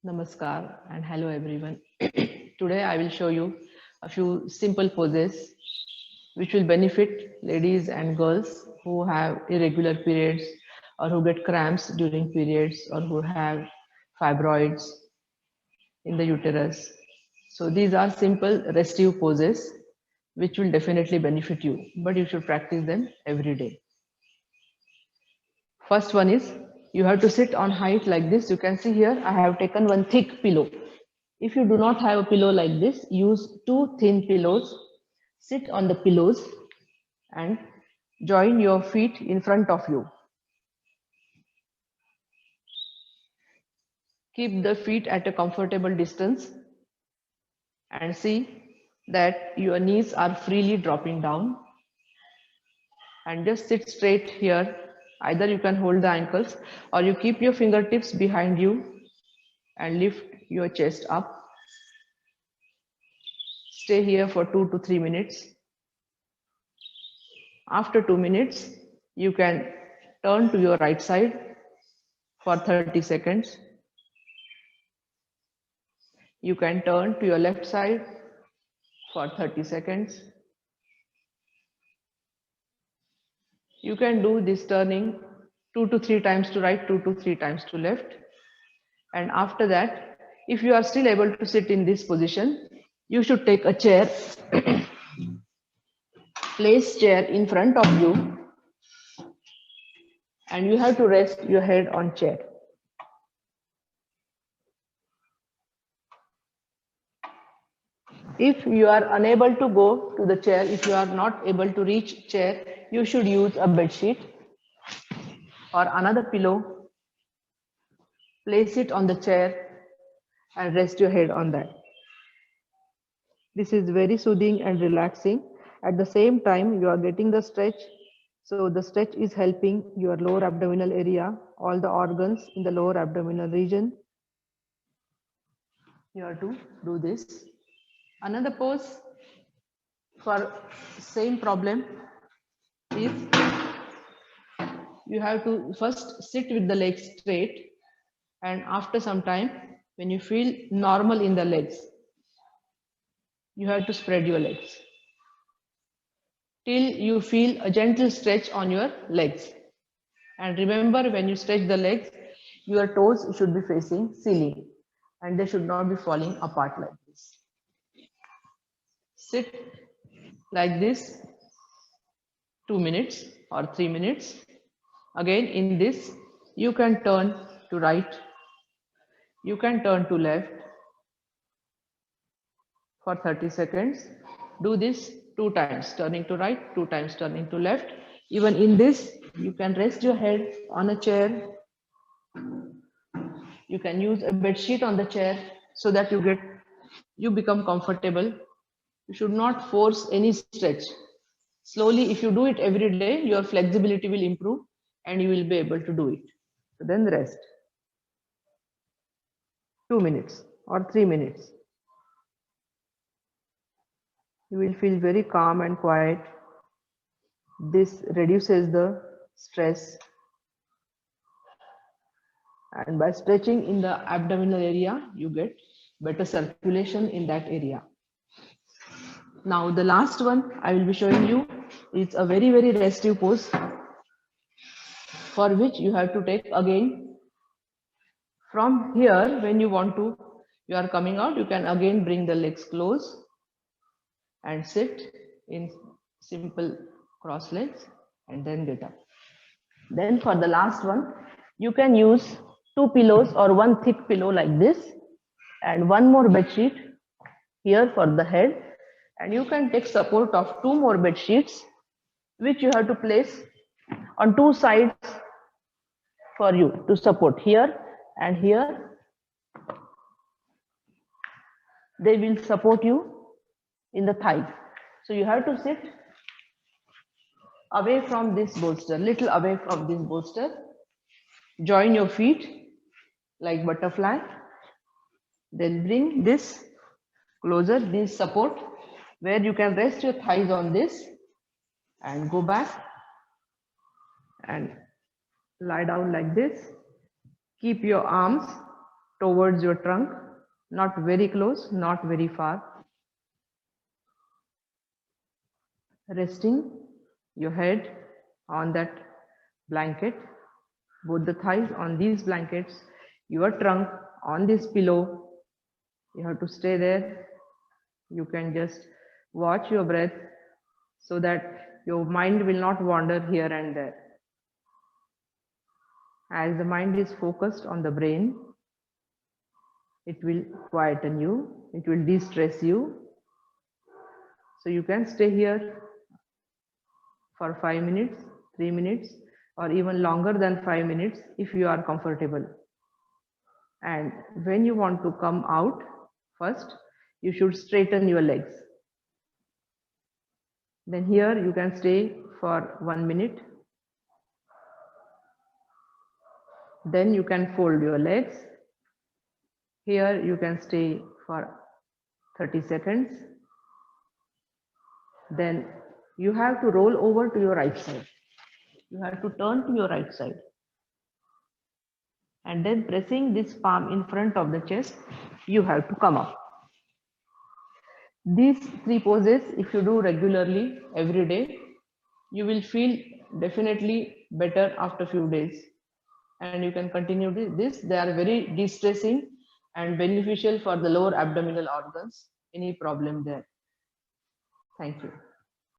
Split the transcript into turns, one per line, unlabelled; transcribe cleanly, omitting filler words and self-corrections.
Namaskar and hello everyone. Today I will show you a few simple poses which will benefit ladies and girls who have irregular periods or who get cramps during periods or who have fibroids in the uterus. So these are simple restive poses which will definitely benefit you, but you should practice them every day. First one is you have to sit on height like this. You can see here I have taken one thick pillow. If you do not have a pillow like this, use two thin pillows. Sit on the pillows and join your feet in front of you. Keep the feet at a comfortable distance and see that your knees are freely dropping down. And just sit straight here. Either you can hold the ankles or you keep your fingertips behind you and lift your chest up. Stay here for 2 to 3 minutes. After 2 minutes, you can turn to your right side for 30 seconds. You can turn to your left side for 30 seconds. You can do this turning 2 to 3 times to right, 2 to 3 times to left. And after that, if you are still able to sit in this position, you should take a chair, place chair in front of you, and you have to rest your head on chair. If you are unable to go to the chair, if you are not able to reach chair, you should use a bed sheet or another pillow. Place it on the chair and rest your head on that. This is very soothing and relaxing. At the same time, you are getting the stretch. So the stretch is helping your lower abdominal area, all the organs in the lower abdominal region. You have to do this. Another pose for same problem is you have to first sit with the legs straight, and after some time when you feel normal in the legs, you have to spread your legs till you feel a gentle stretch on your legs. And remember, when you stretch the legs, your toes should be facing ceiling and they should not be falling apart like this. Sit like this 2 minutes or 3 minutes. Again, in this, you can turn to right, you can turn to left for 30 seconds. Do this 2 times, turning to right, 2 times turning to left. Even in this, you can rest your head on a chair. You can use a bed sheet on the chair so that you become comfortable. You should not force any stretch. Slowly, if you do it every day, your flexibility will improve and you will be able to do it. So then rest. 2 minutes or 3 minutes. You will feel very calm and quiet. This reduces the stress. And by stretching in the abdominal area, you get better circulation in that area. Now the last one I will be showing you is a very, very restive pose for which you have to take again from here. When you are coming out, you can again bring the legs close and sit in simple cross legs and then get up. Then for the last one, you can use 2 pillows or 1 thick pillow like this and 1 more bed sheet here for the head, and you can take support of 2 more bed sheets which you have to place on 2 sides for you to support here and here. They will support you in the thighs. So you have to sit away from this bolster, little away from this bolster. Join your feet like butterfly. Then bring this closer, this support, where you can rest your thighs on this and go back and lie down like this. Keep your arms towards your trunk, not very close, not very far. Resting your head on that blanket, both the thighs on these blankets, your trunk on this pillow. You have to stay there. You can just watch your breath so that your mind will not wander here and there. As the mind is focused on the brain, it will quieten you, it will de-stress you. So you can stay here for 5 minutes, 3 minutes, or even longer than 5 minutes if you are comfortable. And when you want to come out, first, you should straighten your legs. Then here you can stay for 1 minute. Then you can fold your legs. Here you can stay for 30 seconds. Then you have to roll over to your right side. You have to turn to your right side. And then pressing this palm in front of the chest, you have to come up. These 3 poses, if you do regularly every day, you will feel definitely better after a few days. And you can continue this. They are very de-stressing and beneficial for the lower abdominal organs. Any problem there? Thank you.